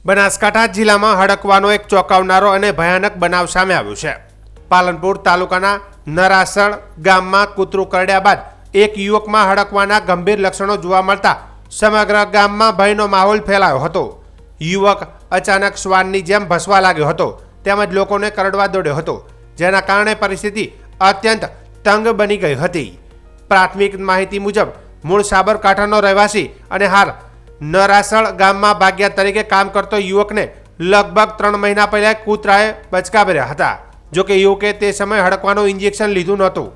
બનાસકાંઠા જિલ્લામાં હડકવાનો એક ચોંકાવનારો અને ભયાનક બનાવ સામે આવ્યો છે. પાલનપુર તાલુકાના નરાસણ ગામમાં કૂતરું કરડ્યા બાદ એક યુવકમાં હડકવાના ગંભીર લક્ષણો જોવા મળતા સમગ્ર ગામમાં ભયનો માહોલ ફેલાયો હતો. યુવક અચાનક શ્વાનની જેમ ભસવા લાગ્યો હતો તેમજ લોકોને કરડવા દોડ્યો હતો, જેના કારણે પરિસ્થિતિ અત્યંત તંગ બની ગઈ હતી. પ્રાથમિક માહિતી મુજબ મૂળ સાબરકાંઠાનો રહેવાસી અને હાલ નરાસણ ગામમાં ભાગ્યા તરીકે કામ કરતો યુવકને લગભગ 3 મહિના પહેલા કૂતરાએ બચકાવ્યા હતા. જોકે યુવકે તે સમયે હડકવાનું ઇન્જેક્શન લીધું નહોતું.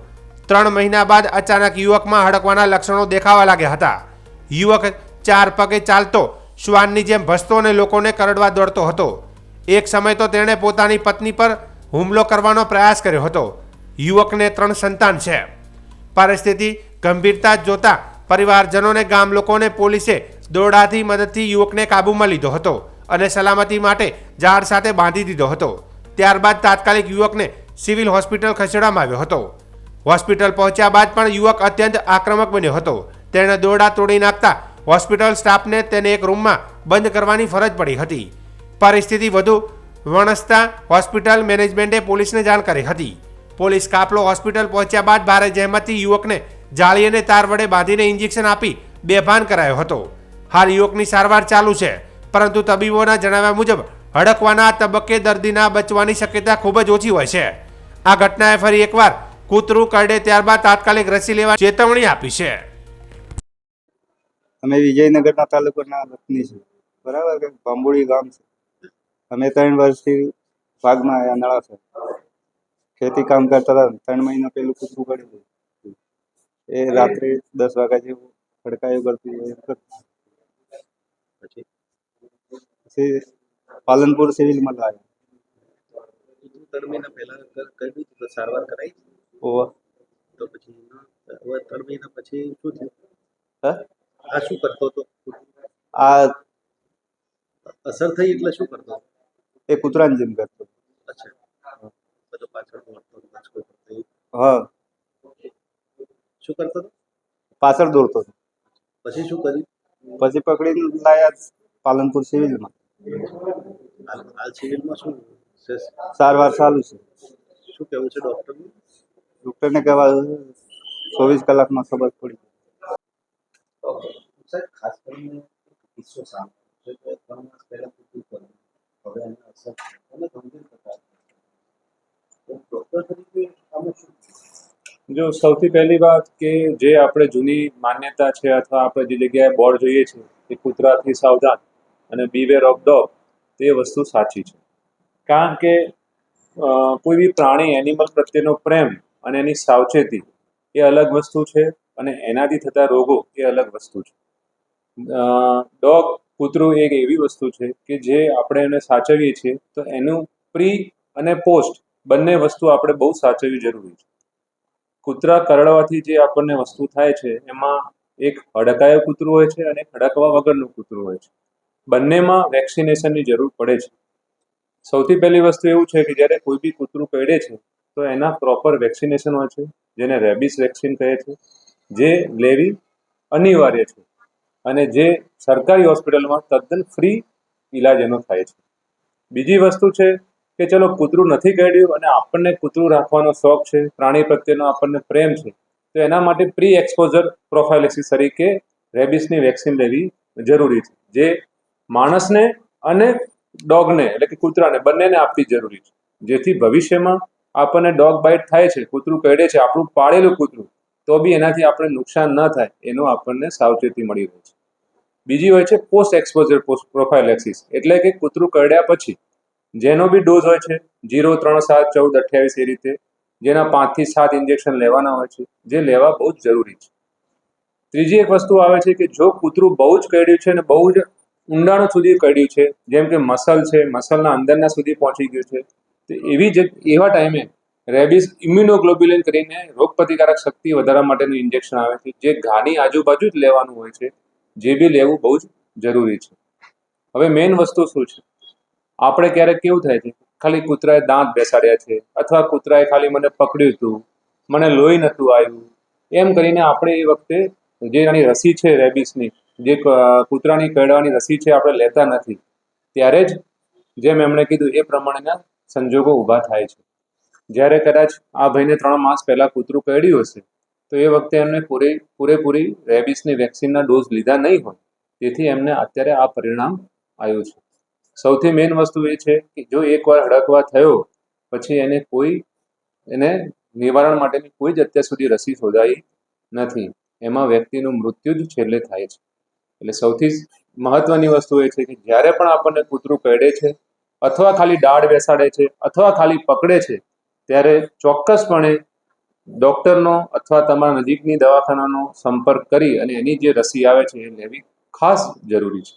3 મહિના બાદ અચાનક યુવકમાં હડકવાના લક્ષણો દેખાવા લાગ્યા હતા. યુવક 4 પગે ચાલતો, શ્વાનની જેમ ભસતો અને લોકોને કરડવા દોડતો હતો. એક સમય તો તેણે પોતાની પત્ની પર હુમલો કરવાનો પ્રયાસ કર્યો હતો. યુવકને 3 સંતાન છે. પરિસ્થિતિ ગંભીરતા જોતા પરિવારજનોને ગામ લોકોને પોલીસે દોરડાથી મદદથી યુવકને કાબૂમાં લીધો હતો અને સલામતી માટે ઝાડ સાથે બાંધી દીધો હતો. ત્યારબાદ તાત્કાલિક યુવકને સિવિલ હોસ્પિટલ ખસેડવામાં આવ્યો હતો. હોસ્પિટલ પહોંચ્યા બાદ પણ યુવક અત્યંત આક્રમક બન્યો હતો. તેણે દોરડા તોડી નાખતા હોસ્પિટલ સ્ટાફને તેને એક રૂમમાં બંધ કરવાની ફરજ પડી હતી. પરિસ્થિતિ વધુ વણસતા હોસ્પિટલ મેનેજમેન્ટે પોલીસને જાણ કરી હતી. પોલીસ કાફલો હોસ્પિટલ પહોંચ્યા બાદ ભારે જહેમતથી યુવકને જાળી અને તાર વડે બાંધીને ઇન્જેક્શન આપી બેભાન કરાયો હતો. હાલ યુવકની સારવાર ચાલુ છે, પરંતુ તબીબોના જણાવ્યા મુજબ હડકવાના તબક્કે દર્દીના બચવાની શક્યતા ખૂબ જ ઓછી હોય છે. આ ઘટનાએ ફરી એકવાર કૂતરું કરડે ત્યારબાદ તાત્કાલિક રસી લેવા ચેતવણી આપી છે. અમે વિજયનગરના તાલુકાના વતની છે, બરાબર કે બાંબુડી ગામ છે. અમે 3 વર્ષથી ભાગમાં આવ્યા નળા છે, ખેતી કામ કરતા હતા. 3 મહિના પહેલું કૂતરું કરડ્યું. એ રાત્રે 10 વાગ્યા જેવું ખડકાયું કરતું. પછી પાલનપુર સિવિલમાં લાવ્યા. 3 મહિના પહેલા કર્યું તો સારવાર કરાઈ ઓવા તો પછી હવે 3 મહિના પછી શું થયું? હા, આ શું કરતો હતો? આ અસર થઈ એટલે શું કરતો હતો? એ કૂતરાની જેમ કરતો. અચ્છા, બધો પાછળ દોડતો બચકો કરતો એવું? હા, શું કરતો હતો? પાછળ દોડતો હતો. પછી શું કર્યું? પછી પકડીને લાયા પાલનપુર સિવિલમાં. હાલ સિવિલમાં શું છે? સારવાર ચાલુ છે. શું કહેવું છે ડૉક્ટરનું? ડૉક્ટરને કહેવા 24 કલાકમાં ખબર પડી. સાહેબ, ખાસ કરીને કિસ્સો સામે છે કે 3 માસ પહેલા કૂતરું કર્યું, હવે એની અસર અને ગંભીર પ્રકાર ડૉક્ટર તરીકે આમાં શું? જો સૌથી પહેલી વાત કે જે આપણે જૂની માન્યતા છે અથવા આપણે જે જગ્યાએ બોર્ડ જોઈએ છે કે કૂતરાથી સાવધાન અને બીવેર ઓફ ડોગ, તે વસ્તુ સાચી છે. કારણ કે કોઈ બી પ્રાણી એનિમલ પ્રત્યેનો પ્રેમ અને એની સાવચેતી એ અલગ વસ્તુ છે અને એનાથી થતા રોગો એ અલગ વસ્તુ છે. ડોગ કૂતરું એક એવી વસ્તુ છે કે જે આપણે એને સાચવીએ છીએ તો એનું પ્રી અને પોસ્ટ બંને વસ્તુ આપણે બહુ સાચવવી જરૂરી છે. કૂતરા કરડવાથી જે આપણને વસ્તુ થાય છે એમાં એક હડકાયું કૂતરું હોય છે અને એક હડકવા વગરનું કૂતરું હોય છે. બંનેમાં વેક્સિનેશનની જરૂર પડે છે. સૌથી પહેલી વસ્તુ એવું છે કે જ્યારે કોઈ બી કૂતરું કરડે છે તો એના પ્રોપર વેક્સિનેશન હોય છે, જેને રેબિસ વેક્સિન કહે છે, જે લેવી અનિવાર્ય છે અને જે સરકારી હોસ્પિટલમાં તદ્દન ફ્રી ઇલાજ એનો થાય છે. બીજી વસ્તુ છે કે ચલો કૂતરું નથી કરડ્યું અને આપણને કૂતરું રાખવાનો શોખ છે, પ્રાણી પ્રત્યેનો આપણને પ્રેમ છે, તો એના માટે પ્રી એક્સપોઝર પ્રોફાઇલેક્સિસ તરીકે રેબિસની વેક્સિન લેવી જરૂરી છે, જે માણસને અને ડોગને એટલે કે કૂતરાને બંનેને આપવી જરૂરી છે, જેથી ભવિષ્યમાં આપણને ડોગ બાઇટ થાય છે, કૂતરું કરડે છે, આપણું પાળેલું કૂતરું, તો બી એનાથી આપણે નુકસાન ન થાય એનો આપણને સાવચેતી મળી રહે છે. બીજી હોય છે પોસ્ટ એક્સપોઝર પ્રોફાઇલેક્સિસ, એટલે કે કૂતરું કરડ્યા પછી જેનો બી ડોઝ હોય છે 0, 3, 7, 14, 28 એ રીતે, જેના 5 થી 7 ઇન્જેક્શન લેવાના હોય છે, જે લેવા બહુ જ જરૂરી છે. ત્રીજી એક વસ્તુ આવે છે કે જો કૂતરું બહુ જ કરડ્યું છે અને બહુ જ ઊંડાણ સુધી કરડ્યું છે, જેમ કે મસલ છે, મસલના અંદરના સુધી પહોંચી ગયું છે, તો એવા ટાઈમે રેબિસ ઇમ્યુનોગ્લોબ્યુલિન કરીને રોગપ્રતિકારક શક્તિ વધારવા માટેનું ઇન્જેક્શન આવે છે, જે ઘાની આજુબાજુ જ લેવાનું હોય છે, જે બી લેવું બહુ જ જરૂરી છે. હવે મેઇન વસ્તુ શું છે, આપણે ક્યારેક કેવું થાય છે, ખાલી કૂતરાએ દાંત બેસાડ્યા છે અથવા કૂતરાએ ખાલી મને પકડ્યું હતું, મને લોહી નહોતું આવ્યું, એમ કરીને આપણે એ વખતે જે એની રસી છે રેબિસની, જે કૂતરાની કરડવાની રસી છે, આપણે લેતા નથી ત્યારે જ જેમ એમણે કીધું એ પ્રમાણેના સંજોગો ઊભા થાય છે. જ્યારે કદાચ આ ભાઈને 3 માસ પહેલા કૂતરું કરડ્યું હશે તો એ વખતે એમને પૂરેપૂરી રેબિસની વેક્સિનના ડોઝ લીધા નહીં હોય, તેથી એમને અત્યારે આ પરિણામ આવ્યું છે. સૌથી મેઇન વસ્તુ એ છે કે જો એકવાર હડકવા થયો પછી એને નિવારણ માટેની કોઈ જ અત્યાર સુધી રસી શોધાઈ નથી. એમાં વ્યક્તિનું મૃત્યુ જ છેલ્લે થાય છે. એટલે સૌથી મહત્વની વસ્તુ એ છે કે જ્યારે પણ આપણને કૂતરું કરડે છે અથવા ખાલી દાઢ બેસાડે છે અથવા ખાલી પકડે છે ત્યારે ચોક્કસપણે ડૉક્ટરનો અથવા તમારા નજીકની દવાખાનાનો સંપર્ક કરી અને એની જે રસી આવે છે એ લેવી ખાસ જરૂરી છે.